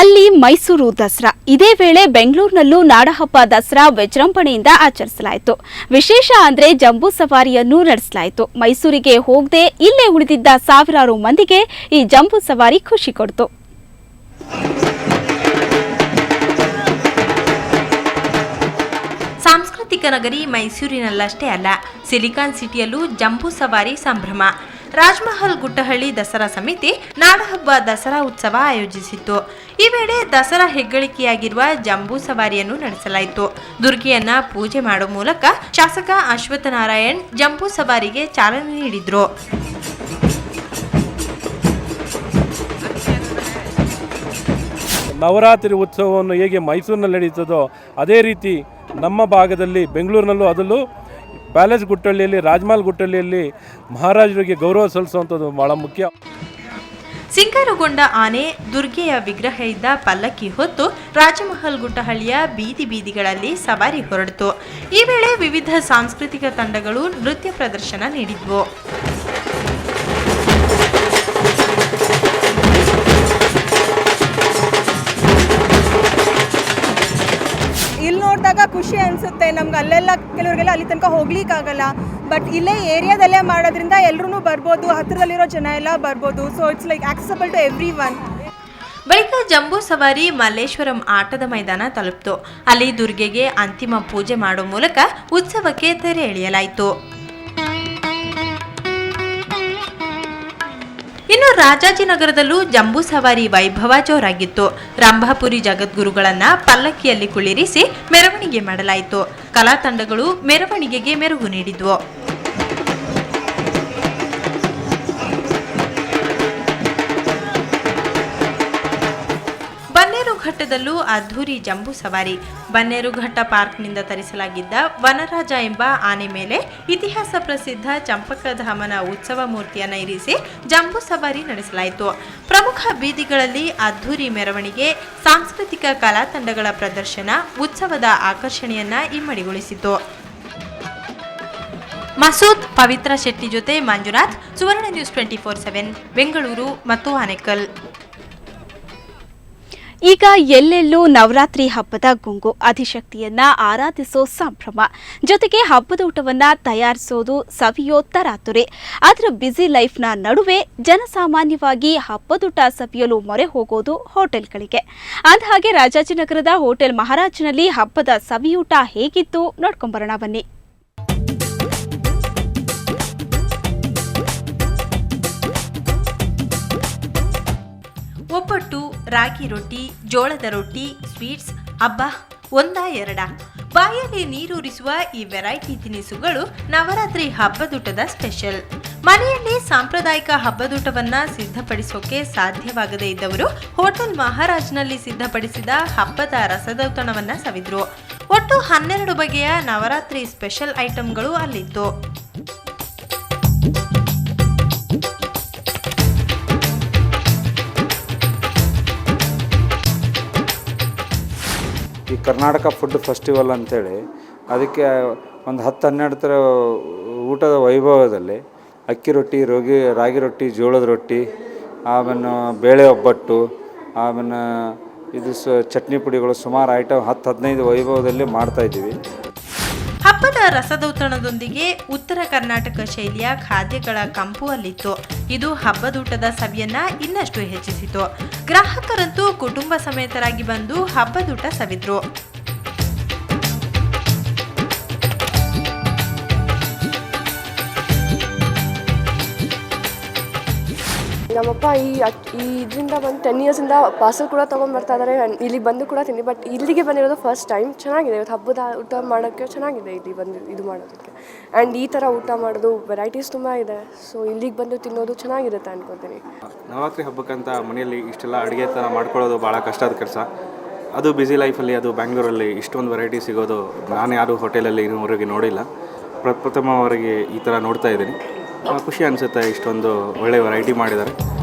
ಅಲ್ಲಿ ಮೈಸೂರು ದಸರಾ. ಇದೇ ವೇಳೆ ಬೆಂಗಳೂರಿನಲ್ಲೂ ನಾಡಹಬ್ಬ ದಸರಾ ವಿಜೃಂಭಣೆಯಿಂದ ಆಚರಿಸಲಾಯಿತು. ವಿಶೇಷ ಅಂದ್ರೆ ಜಂಬೂ ಸವಾರಿಯನ್ನು ನಡೆಸಲಾಯಿತು. ಮೈಸೂರಿಗೆ ಹೋಗದೆ ಇಲ್ಲೇ ಉಳಿದಿದ್ದ ಸಾವಿರಾರು ಮಂದಿಗೆ ಈ ಜಂಬೂ ಸವಾರಿ ಖುಷಿ ಕೊಡ್ತು. ಸಾಂಸ್ಕೃತಿಕ ನಗರಿ ಮೈಸೂರಿನಲ್ಲಷ್ಟೇ ಅಲ್ಲ, ಸಿಲಿಕಾನ್ ಸಿಟಿಯಲ್ಲೂ ಜಂಬೂ ಸವಾರಿ ಸಂಭ್ರಮ. ರಾಜಮಹಲ್ ಗುಟ್ಟಹಳ್ಳಿ ದಸರಾ ಸಮಿತಿ ನಾಡಹಬ್ಬ ದಸರಾ ಉತ್ಸವ ಆಯೋಜಿಸಿತ್ತು. ಈ ವೇಳೆ ದಸರಾ ಹೆಗ್ಗಳಿಕೆಯಾಗಿರುವ ಜಂಬೂ ಸವಾರಿಯನ್ನು ನಡೆಸಲಾಯಿತು. ದುರ್ಗೆಯನ್ನ ಪೂಜೆ ಮಾಡುವ ಮೂಲಕ ಶಾಸಕ ಅಶ್ವತ್ಥನಾರಾಯಣ್ ಜಂಬೂ ಸವಾರಿಗೆ ಚಾಲನೆ ನೀಡಿದ್ರು. ನವರಾತ್ರಿ ಉತ್ಸವವನ್ನು ಹೇಗೆ ಮೈಸೂರಿನಲ್ಲಿ ನಡೀತದೋ ಅದೇ ರೀತಿ ನಮ್ಮ ಭಾಗದಲ್ಲಿ ಬೆಂಗಳೂರಿನಲ್ಲೂ ಅದರಲ್ಲೂ ಪ್ಯಾಲೇಸ್ ಗುಟ್ಟಹಳ್ಳಿಯಲ್ಲಿ ರಾಜಮಹಲ್ ಗುಟ್ಟಹಳ್ಳಿಯಲ್ಲಿ ಮಹಾರಾಜರಿಗೆ ಗೌರವ ಸಲ್ಲಿಸುವಂಥದ್ದು ಬಹಳ ಮುಖ್ಯ. ಸಿಂಗಾರಗೊಂಡ ಆನೆ, ದುರ್ಗೆಯ ವಿಗ್ರಹ ಇದ್ದ ಪಲ್ಲಕ್ಕಿ ಹೊತ್ತು ರಾಜಮಹಲ್ ಗುಟ್ಟಹಳ್ಳಿಯ ಬೀದಿ ಬೀದಿಗಳಲ್ಲಿ ಸವಾರಿ ಹೊರಡಿತು. ಈ ವೇಳೆ ವಿವಿಧ ಸಾಂಸ್ಕೃತಿಕ ತಂಡಗಳು ನೃತ್ಯ ಪ್ರದರ್ಶನ ನೀಡಿದ್ವು. ಇಲ್ಲಿ ನೋಡಿದಾಗ ಖುಷಿ ಅನಿಸುತ್ತೆ ನಮ್ಗೆ. ಅಲ್ಲೆಲ್ಲ ಕೆಲವರಿಗೆಲ್ಲ ಅಲ್ಲಿ ತನಕ ಹೋಗ್ಲಿಕ್ಕಾಗಲ್ಲ, ಬಟ್ ಇಲ್ಲೇ ಏರಿಯಾದಲ್ಲೇ ಮಾಡೋದ್ರಿಂದ ಎಲ್ಲರೂ ಬರ್ಬೋದು, ಹತ್ತಿರದಲ್ಲಿರೋ ಜನ ಎಲ್ಲ ಬರ್ಬೋದು. So it's like accessible to everyone. ಬಳಿಕ ಜಂಬೂ ಸವಾರಿ ಮಲ್ಲೇಶ್ವರಂ ಆಟದ ಮೈದಾನ ತಲುಪಿತು. ಅಲ್ಲಿ ದುರ್ಗೆಗೆ ಅಂತಿಮ ಪೂಜೆ ಮಾಡುವ ಮೂಲಕ ಉತ್ಸವಕ್ಕೆ ತೆರೆ ಎಳೆಯಲಾಯಿತು. ಇನ್ನು ರಾಜಾಜಿನಗರದಲ್ಲೂ ಜಂಬೂ ಸವಾರಿ ವೈಭವ ಜೋರಾಗಿತ್ತು. ರಂಭಾಪುರಿ ಜಗದ್ಗುರುಗಳನ್ನ ಪಲ್ಲಕ್ಕಿಯಲ್ಲಿ ಕುಳ್ಳಿರಿಸಿ ಮೆರವಣಿಗೆ ಮಾಡಲಾಯಿತು. ಕಲಾ ತಂಡಗಳು ಮೆರವಣಿಗೆಗೆ ಮೆರುಗು ನೀಡಿದ್ವು. ಬನ್ನೇರುಘಟ್ಟದಲ್ಲೂ ಅದ್ಧೂರಿ ಜಂಬೂ ಸವಾರಿ. ಬನ್ನೇರುಘಟ್ಟ ಪಾರ್ಕ್ನಿಂದ ತರಿಸಲಾಗಿದ್ದ ವನರಾಜ ಎಂಬ ಆನೆ ಮೇಲೆ ಇತಿಹಾಸ ಪ್ರಸಿದ್ಧ ಚಂಪಕಧಾಮನ ಉತ್ಸವ ಮೂರ್ತಿಯನ್ನು ಇರಿಸಿ ಜಂಬೂ ಸವಾರಿ ನಡೆಸಲಾಯಿತು. ಪ್ರಮುಖ ಬೀದಿಗಳಲ್ಲಿ ಅದ್ಧೂರಿ ಮೆರವಣಿಗೆ, ಸಾಂಸ್ಕೃತಿಕ ಕಲಾ ತಂಡಗಳ ಪ್ರದರ್ಶನ ಉತ್ಸವದ ಆಕರ್ಷಣೆಯನ್ನ ಇಮ್ಮಡಿಗೊಳಿಸಿತು. ಮಸೂದ್, ಪವಿತ್ರ ಶೆಟ್ಟಿ ಜೊತೆ ಮಂಜುನಾಥ್, ಸುವರ್ಣ ನ್ಯೂಸ್ 24/7 ಬೆಂಗಳೂರು ಮತ್ತು ಆನೇಕಲ್. ಈಗ ಎಲ್ಲೆಲ್ಲೂ ನವರಾತ್ರಿ ಹಬ್ಬದ ಗುಂಗು, ಆದಿಶಕ್ತಿಯನ್ನ ಆರಾಧಿಸೋ ಸಂಭ್ರಮ, ಜೊತೆಗೆ ಹಬ್ಬದ ಊಟವನ್ನ ತಯಾರಿಸೋದು, ಸವಿಯೋ ತರಾತುರೆ. ಅದರ ಬ್ಯುಸಿ ಲೈಫ್ನ ನಡುವೆ ಜನಸಾಮಾನ್ಯವಾಗಿ ಹಬ್ಬದೂಟ ಸವಿಯಲು ಮೊರೆ ಹೋಗೋದು ಹೋಟೆಲ್ಗಳಿಗೆ. ಅಂದಹಾಗೆ ರಾಜಾಜಿನಗರದ ಹೋಟೆಲ್ ಮಹಾರಾಜ್ನಲ್ಲಿ ಹಬ್ಬದ ಸವಿಯೂಟ ಹೇಗಿತ್ತು ನೋಡ್ಕೊಂಬರೋಣ ಬನ್ನಿ. ಒಬ್ಬಟ್ಟು, ರಾಗಿ ರೊಟ್ಟಿ, ಜೋಳದ ರೊಟ್ಟಿ, ಸ್ವೀಟ್ಸ್, ಹಬ್ಬ ಒಂದ ಎರಡ, ಬಾಯಲ್ಲಿ ನೀರೂರಿಸುವ ಈ ವೆರೈಟಿ ತಿನಿಸುಗಳು ನವರಾತ್ರಿ ಹಬ್ಬದೂಟದ ಸ್ಪೆಷಲ್. ಮನೆಯಲ್ಲಿ ಸಾಂಪ್ರದಾಯಿಕ ಹಬ್ಬದೂಟವನ್ನ ಸಿದ್ಧಪಡಿಸೋಕೆ ಸಾಧ್ಯವಾಗದೇ ಇದ್ದವರು ಹೋಟೆಲ್ ಮಹಾರಾಜ್ನಲ್ಲಿ ಸಿದ್ಧಪಡಿಸಿದ ಹಬ್ಬದ ರಸದೌತಣವನ್ನ ಸವಿದ್ರು. ಒಟ್ಟು 12 ಬಗೆಯ ನವರಾತ್ರಿ ಸ್ಪೆಷಲ್ ಐಟಂಗಳು ಅಲ್ಲಿತ್ತು. ಈ ಕರ್ನಾಟಕ ಫುಡ್ ಫೆಸ್ಟಿವಲ್ ಅಂಥೇಳಿ ಅದಕ್ಕೆ ಒಂದು 10-12 ಥರ ಊಟದ ವೈಭವದಲ್ಲಿ ಅಕ್ಕಿ ರೊಟ್ಟಿ, ರಾಗಿ ರೊಟ್ಟಿ, ಜೋಳದ ರೊಟ್ಟಿ, ಆಮೇಲೆ ಬೇಳೆ ಒಬ್ಬಟ್ಟು, ಆಮೇಲೆ ಇದು ಚಟ್ನಿ ಪುಡಿಗಳು, ಸುಮಾರು ಐಟಮ್ 10-15 ವೈಭವದಲ್ಲಿ ಮಾಡ್ತಾಯಿದ್ದೀವಿ. ಹಬ್ಬದ ರಸದೌತಣದೊಂದಿಗೆ ಉತ್ತರ ಕರ್ನಾಟಕ ಶೈಲಿಯ ಖಾದ್ಯಗಳ ಕಂಪು ಅಲ್ಲಿತ್ತು. ಇದು ಹಬ್ಬದೂಟದ ಸವಿಯನ್ನ ಇನ್ನಷ್ಟು ಹೆಚ್ಚಿಸಿತು. ಗ್ರಾಹಕರಂತೂ ಕುಟುಂಬ ಸಮೇತರಾಗಿ ಬಂದು ಹಬ್ಬದೂಟ ಸವಿದ್ರು. ನಮ್ಮಪ್ಪ ಇದರಿಂದ ಬಂದು 10 ಇಯರ್ಸಿಂದ ಪಾರ್ಸಲ್ ಕೂಡ ತೊಗೊಂಡ್ಬರ್ತಾ ಇದ್ದಾರೆ. ಇಲ್ಲಿಗೆ ಬಂದು ಕೂಡ ತಿಂದು, ಬಟ್ ಇಲ್ಲಿಗೆ ಬಂದಿರೋದು ಫಸ್ಟ್ ಟೈಮ್. ಚೆನ್ನಾಗಿದೆ, ಇವತ್ತು ಹಬ್ಬದ ಊಟ ಮಾಡೋಕ್ಕೆ ಚೆನ್ನಾಗಿದೆ ಇಲ್ಲಿ ಬಂದು ಇದು ಮಾಡೋದಕ್ಕೆ. ಆ್ಯಂಡ್ ಈ ಥರ ಊಟ ಮಾಡೋದು ವೆರೈಟೀಸ್ ತುಂಬ ಇದೆ. ಸೊ ಇಲ್ಲಿಗೆ ಬಂದು ತಿನ್ನೋದು ಚೆನ್ನಾಗಿರುತ್ತೆ ಅನ್ಕೋತೀನಿ. ನವರಾತ್ರಿ ಹಬ್ಬಕ್ಕಂತ ಮನೆಯಲ್ಲಿ ಇಷ್ಟೆಲ್ಲ ಅಡುಗೆ ಥರ ಮಾಡ್ಕೊಳ್ಳೋದು ಭಾಳ ಕಷ್ಟದ ಕೆಲಸ. ಅದು ಬ್ಯುಸಿ ಲೈಫಲ್ಲಿ, ಅದು ಬ್ಯಾಂಗ್ಳೂರಲ್ಲಿ ಇಷ್ಟೊಂದು ವೆರೈಟಿ ಸಿಗೋದು ನಾನು ಯಾರು ಹೋಟೆಲಲ್ಲಿ ಇನ್ನೂವರೆಗೆ ನೋಡಿಲ್ಲ. ಪ್ರಥಮವರೆಗೆ ಈ ಥರ ನೋಡ್ತಾ ಇದ್ದೀನಿ. ಖುಷಿ ಅನಿಸುತ್ತೆ, ಇಷ್ಟೊಂದು ಒಳ್ಳೆ ವೆರೈಟಿ ಮಾಡಿದ್ದಾರೆ,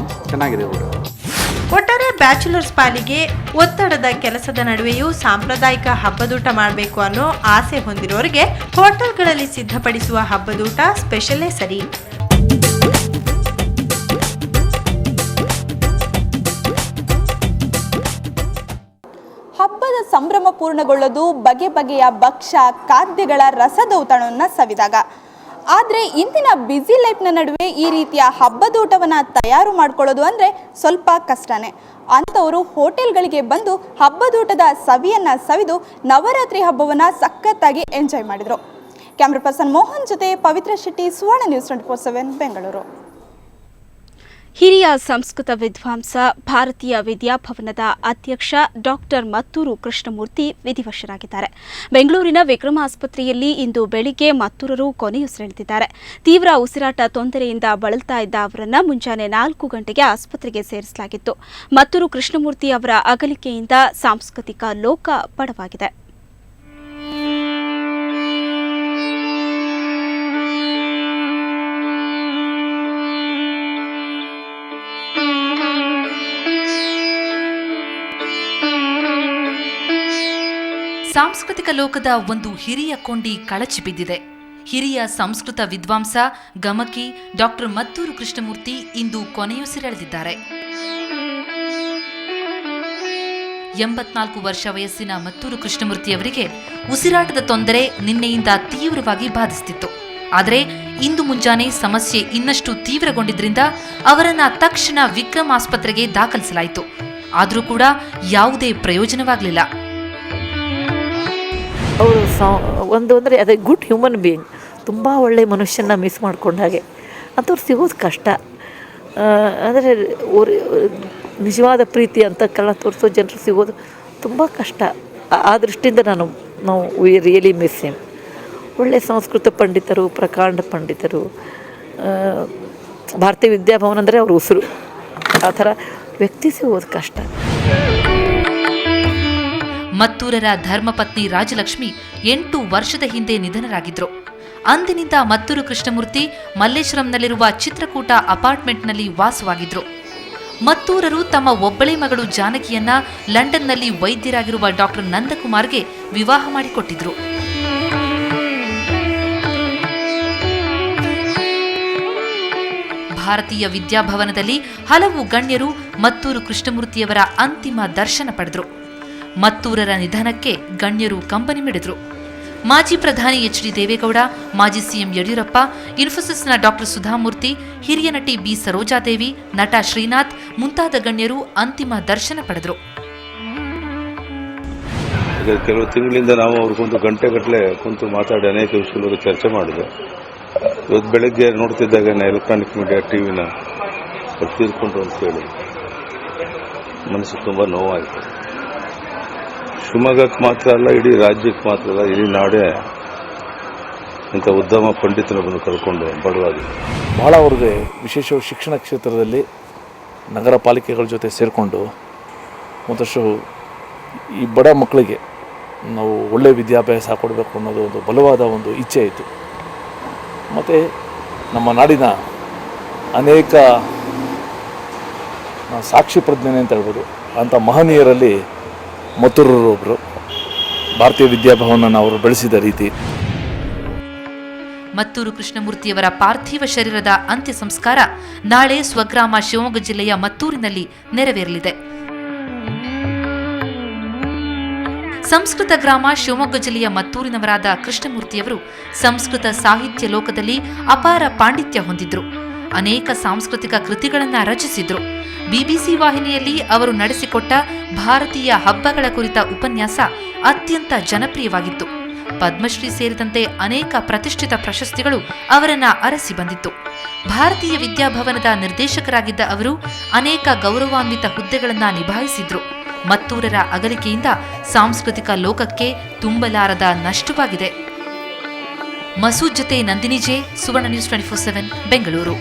ಚೆನ್ನಾಗಿದೆ ಊಟ. ಒಟ್ಟಾರೆ ಬ್ಯಾಚುಲರ್ಸ್ ಪಾಲಿಗೆ ಒತ್ತಡದ ಕೆಲಸದ ನಡುವೆಯೂ ಸಾಂಪ್ರದಾಯಿಕ ಹಬ್ಬದೂಟ ಮಾಡಬೇಕು ಅನ್ನೋ ಆಸೆ ಹೊಂದಿರೋರಿಗೆ ಹೋಟೆಲ್ಗಳಲ್ಲಿ ಸಿದ್ಧಪಡಿಸುವ ಹಬ್ಬದೂಟ ಸ್ಪೆಷಲ್ಲೇ ಸರಿ. ಸಂಭ್ರಮ ಪೂರ್ಣಗೊಳ್ಳೋದು ಬಗೆ ಬಗೆಯ ಭಕ್ಷ್ಯ ಖಾದ್ಯಗಳ ರಸದೌತಣವನ್ನು ಸವಿದಾಗ. ಆದರೆ ಇಂದಿನ ಬ್ಯುಸಿ ಲೈಫ್ನ ನಡುವೆ ಈ ರೀತಿಯ ಹಬ್ಬದೂಟವನ್ನು ತಯಾರು ಮಾಡ್ಕೊಳ್ಳೋದು ಅಂದರೆ ಸ್ವಲ್ಪ ಕಷ್ಟನೇ. ಅಂಥವರು ಹೋಟೆಲ್ಗಳಿಗೆ ಬಂದು ಹಬ್ಬದೂಟದ ಸವಿಯನ್ನು ಸವಿದು ನವರಾತ್ರಿ ಹಬ್ಬವನ್ನು ಸಖತ್ತಾಗಿ ಎಂಜಾಯ್ ಮಾಡಿದರು. ಕ್ಯಾಮ್ರಾ ಪರ್ಸನ್ ಮೋಹನ್ ಜೊತೆ ಪವಿತ್ರ ಶೆಟ್ಟಿ, ಸುವರ್ಣ ನ್ಯೂಸ್ 24/7 ಬೆಂಗಳೂರು. ಹಿರಿಯ ಸಂಸ್ಕೃತ ವಿದ್ವಾಂಸ, ಭಾರತೀಯ ವಿದ್ಯಾಭವನದ ಅಧ್ಯಕ್ಷ ಡಾಕ್ಟರ್ ಮತ್ತೂರು ಕೃಷ್ಣಮೂರ್ತಿ ವಿಧಿವಶರಾಗಿದ್ದಾರೆ. ಬೆಂಗಳೂರಿನ ವಿಕ್ರಮ ಆಸ್ಪತ್ರೆಯಲ್ಲಿ ಇಂದು ಬೆಳಿಗ್ಗೆ ಮತ್ತೂರರು ಕೊನೆಯುಸಿರೆಳೆದಿದ್ದಾರೆ. ತೀವ್ರ ಉಸಿರಾಟ ತೊಂದರೆಯಿಂದ ಬಳಲ್ತಾ ಇದ್ದ ಅವರನ್ನು ಮುಂಜಾನೆ 4 ಗಂಟೆಗೆ ಆಸ್ಪತ್ರೆಗೆ ಸೇರಿಸಲಾಗಿತ್ತು. ಮತ್ತೂರು ಕೃಷ್ಣಮೂರ್ತಿ ಅವರ ಅಗಲಿಕೆಯಿಂದ ಸಾಂಸ್ಕೃತಿಕ ಲೋಕ ಬಡವಾಗಿದೆ. ಸಾಂಸ್ಕೃತಿಕ ಲೋಕದ ಒಂದು ಹಿರಿಯ ಕೊಂಡಿ ಕಳಚಿ ಬಿದ್ದಿದೆ. ಹಿರಿಯ ಸಂಸ್ಕೃತ ವಿದ್ವಾಂಸ, ಗಮಕಿ ಡಾಕ್ಟರ್ ಮತ್ತೂರು ಕೃಷ್ಣಮೂರ್ತಿ ಇಂದು ಕೊನೆಯುಸಿರೆಳೆದಿದ್ದಾರೆ. 84 ವರ್ಷ ವಯಸ್ಸಿನ ಮತ್ತೂರು ಕೃಷ್ಣಮೂರ್ತಿಯವರಿಗೆ ಉಸಿರಾಟದ ತೊಂದರೆ ನಿನ್ನೆಯಿಂದ ತೀವ್ರವಾಗಿ ಬಾಧಿಸುತ್ತಿತ್ತು. ಆದರೆ ಇಂದು ಮುಂಜಾನೆ ಸಮಸ್ಯೆ ಇನ್ನಷ್ಟು ತೀವ್ರಗೊಂಡಿದ್ದರಿಂದ ಅವರನ್ನ ತಕ್ಷಣ ವಿಕ್ರಮ್ ಆಸ್ಪತ್ರೆಗೆ ದಾಖಲಿಸಲಾಯಿತು. ಆದರೂ ಕೂಡ ಯಾವುದೇ ಪ್ರಯೋಜನವಾಗಲಿಲ್ಲ. ಅವರು ಒಂದು ಅಂದರೆ ಅದೇ ಗುಡ್ ಹ್ಯೂಮನ್ ಬೀಯಿಂಗ್, ತುಂಬ ಒಳ್ಳೆಯ ಮನುಷ್ಯನ ಮಿಸ್ ಮಾಡ್ಕೊಂಡ ಹಾಗೆ. ಅಂಥವ್ರು ಸಿಗೋದು ಕಷ್ಟ. ಅಂದರೆ ನಿಜವಾದ ಪ್ರೀತಿ ಅಂತ ತೋರಿಸೋ ಜನರು ಸಿಗೋದು ತುಂಬ ಕಷ್ಟ. ಆ ದೃಷ್ಟಿಯಿಂದ ನಾವು ವಿ ರಿಯಲಿ ಮಿಸ್ ಹಿಮ್. ಒಳ್ಳೆಯ ಸಂಸ್ಕೃತ ಪಂಡಿತರು, ಪ್ರಕಾಂಡ ಪಂಡಿತರು, ಭಾರತೀಯ ವಿದ್ಯಾಭವನ ಅಂದರೆ ಅವ್ರ ಉಸಿರು. ಆ ಥರ ವ್ಯಕ್ತಿ ಸಿಗೋದು ಕಷ್ಟ. ಮತ್ತೂರರ ಧರ್ಮಪತ್ನಿ ರಾಜಲಕ್ಷ್ಮಿ 8 ವರ್ಷದ ಹಿಂದೆ ನಿಧನರಾಗಿದ್ರು. ಅಂದಿನಿಂದ ಮತ್ತೂರು ಕೃಷ್ಣಮೂರ್ತಿ ಮಲ್ಲೇಶ್ವರಂನಲ್ಲಿರುವ ಚಿತ್ರಕೂಟ ಅಪಾರ್ಟ್ಮೆಂಟ್ನಲ್ಲಿ ವಾಸವಾಗಿದ್ರು. ಮತ್ತೂರರು ತಮ್ಮ ಒಬ್ಬಳೇ ಮಗಳು ಜಾನಕಿಯನ್ನ ಲಂಡನ್ನಲ್ಲಿ ವೈದ್ಯರಾಗಿರುವ ಡಾಕ್ಟರ್ ನಂದಕುಮಾರ್ಗೆ ವಿವಾಹ ಮಾಡಿಕೊಟ್ಟಿದ್ರು. ಭಾರತೀಯ ವಿದ್ಯಾಭವನದಲ್ಲಿ ಹಲವು ಗಣ್ಯರು ಮತ್ತೂರು ಕೃಷ್ಣಮೂರ್ತಿಯವರ ಅಂತಿಮ ದರ್ಶನ ಪಡೆದರು. ಮತ್ತೂರರ ನಿಧನಕ್ಕೆ ಗಣ್ಯರು ಕಂಬನಿ ಮಿಡಿದ್ರು. ಮಾಜಿ ಪ್ರಧಾನಿ ಎಚ್.ಡಿ. ದೇವೇಗೌಡ, ಮಾಜಿ ಸಿಎಂ ಯಡಿಯೂರಪ್ಪ, ಇನ್ಫೋಸಿಸ್ನ ಡಾಕ್ಟರ್ ಸುಧಾಮೂರ್ತಿ, ಹಿರಿಯ ನಟಿ ಬಿ ಸರೋಜಾದೇವಿ, ನಟ ಶ್ರೀನಾಥ್ ಮುಂತಾದ ಗಣ್ಯರು ಅಂತಿಮ ದರ್ಶನ ಪಡೆದರು. ಕೆಲವು ತಿಂಗಳಿಂದ ನಾವು ಅವ್ರು ಕುಂತು ಗಂಟೆಗಟ್ಟಲೆ ಕುಂತು ಮಾತಾಡಿ ಅನೇಕ ವಿಷಯಗಳ ಬಗ್ಗೆ ಚರ್ಚೆ ಮಾಡಿದೆ. ಇವತ್ತು ಬೆಳಗ್ಗೆ ನೋಡ್ತಿದ್ದಾಗ ಎಲೆಕ್ಟ್ರಾನಿಕ್ ಮೀಡಿಯಾ ಟಿವಿನ ತೀರ್ಕೊಂಡ್ರು ಅಂತ ಹೇಳಿ ಮನಸ್ಸು ತುಂಬ ನೋವಾಯಿತು. ಶಿವಮೊಗ್ಗಕ್ಕೆ ಮಾತ್ರ ಅಲ್ಲ, ಇಡೀ ರಾಜ್ಯಕ್ಕೆ ಮಾತ್ರ ಅಲ್ಲ, ಇಡೀ ನಾಡೇ ಇಂಥ ಉತ್ತಮ ಪಂಡಿತನೊಬ್ಬನ್ನು ಕರ್ಕೊಂಡು ಬಡವಾಗಿ ಬಹಳ ಅವ್ರಿಗೆ ವಿಶೇಷವಾಗಿ ಶಿಕ್ಷಣ ಕ್ಷೇತ್ರದಲ್ಲಿ ನಗರ ಪಾಲಿಕೆಗಳ ಜೊತೆ ಸೇರಿಕೊಂಡು ಒಂದಷ್ಟು ಈ ಬಡ ಮಕ್ಕಳಿಗೆ ನಾವು ಒಳ್ಳೆಯ ವಿದ್ಯಾಭ್ಯಾಸ ಕೊಡಬೇಕು ಅನ್ನೋದು ಒಂದು ಬಲವಾದ ಒಂದು ಇಚ್ಛೆ ಇತ್ತು. ಮತ್ತು ನಮ್ಮ ನಾಡಿನ ಅನೇಕ ಸಾಕ್ಷಿ ಪ್ರಜ್ಞೆ ಅಂತ ಹೇಳ್ಬೋದು ಅಂಥ ಮಹನೀಯರಲ್ಲಿ ಮತ್ತೂರರು ಒಬ್ಬರು. ಭಾರತೀಯ ವಿದ್ಯಾಭವನನ್ನು ಅವರು ಬೆಳೆಸಿದ ರೀತಿ. ಮತ್ತೂರು ಕೃಷ್ಣಮೂರ್ತಿಯವರ ಪಾರ್ಥಿವ ಶರೀರದ ಅಂತ್ಯ ಸಂಸ್ಕಾರ ನಾಳೆ ಸ್ವಗ್ರಾಮ ಶಿವಮೊಗ್ಗ ಜಿಲ್ಲೆಯ ಮತ್ತೂರಿನಲ್ಲಿ ನೆರವೇರಲಿದೆ. ಸಂಸ್ಕೃತ ಗ್ರಾಮ ಶಿವಮೊಗ್ಗ ಜಿಲ್ಲೆಯ ಮತ್ತೂರಿನವರಾದ ಕೃಷ್ಣಮೂರ್ತಿಯವರು ಸಂಸ್ಕೃತ ಸಾಹಿತ್ಯ ಲೋಕದಲ್ಲಿ ಅಪಾರ ಪಾಂಡಿತ್ಯ ಹೊಂದಿದ್ರು. ಅನೇಕ ಸಾಂಸ್ಕೃತಿಕ ಕೃತಿಗಳನ್ನು ರಚಿಸಿದ್ರು. ಬಿಬಿಸಿ ವಾಹಿನಿಯಲ್ಲಿ ಅವರು ನಡೆಸಿಕೊಟ್ಟ ಭಾರತೀಯ ಹಬ್ಬಗಳ ಕುರಿತ ಉಪನ್ಯಾಸ ಅತ್ಯಂತ ಜನಪ್ರಿಯವಾಗಿತ್ತು. ಪದ್ಮಶ್ರೀ ಸೇರಿದಂತೆ ಅನೇಕ ಪ್ರತಿಷ್ಠಿತ ಪ್ರಶಸ್ತಿಗಳು ಅವರನ್ನ ಅರಸಿ ಬಂದಿತ್ತು. ಭಾರತೀಯ ವಿದ್ಯಾಭವನದ ನಿರ್ದೇಶಕರಾಗಿದ್ದ ಅವರು ಅನೇಕ ಗೌರವಾನ್ವಿತ ಹುದ್ದೆಗಳನ್ನು ನಿಭಾಯಿಸಿದ್ರು. ಮತ್ತೂರರ ಅಗಲಿಕೆಯಿಂದ ಸಾಂಸ್ಕೃತಿಕ ಲೋಕಕ್ಕೆ ತುಂಬಲಾರದ ನಷ್ಟವಾಗಿದೆ. ಮಸೂದ್ ಜೊತೆ ನಂದಿನಿ ಜೆ, ಸುವರ್ಣ ನ್ಯೂಸ್ 24/7 ಬೆಂಗಳೂರು.